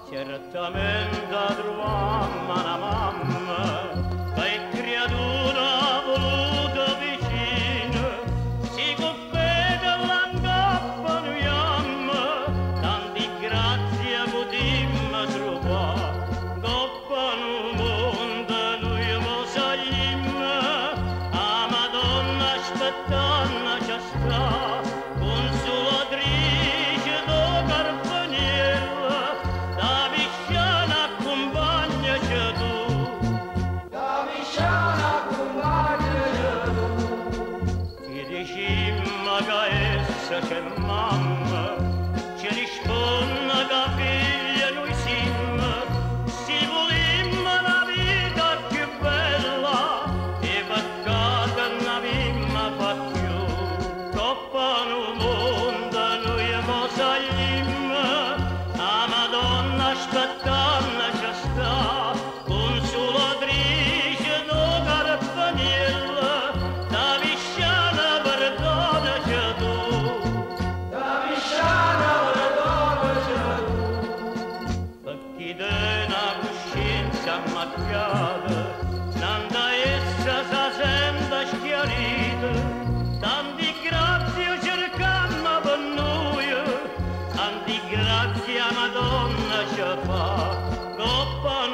Certamente trovammo una mamma che è creatura voluta vicina, si compete l'angappa noi amma, tanti grazie potimmo trovare, coppa no mondo noi mo salimmo, a Madonna aspettando ci sta, consolatrice do Carpaniella, da Visciana accompagnaci tu, Da Visciana accompagnaci tu. ti dicimmo che essa c'è mamma, ci risponde che figlia noi siamo, si volimmo una vita più bella, e peccato non avemmo fatto più, troppo no mondo noi mo salimmo, a Madonna aspettando ci sta, consolatrice do Carpaniella, da Visciana perdonaci tu, Da Visciana perdonaci tu. per chi te una coscienza ammaccata, nanda essa sa senta schiarita, tanti grazie cercammo per noi, tanti grazie a Madonna ci fa, coppa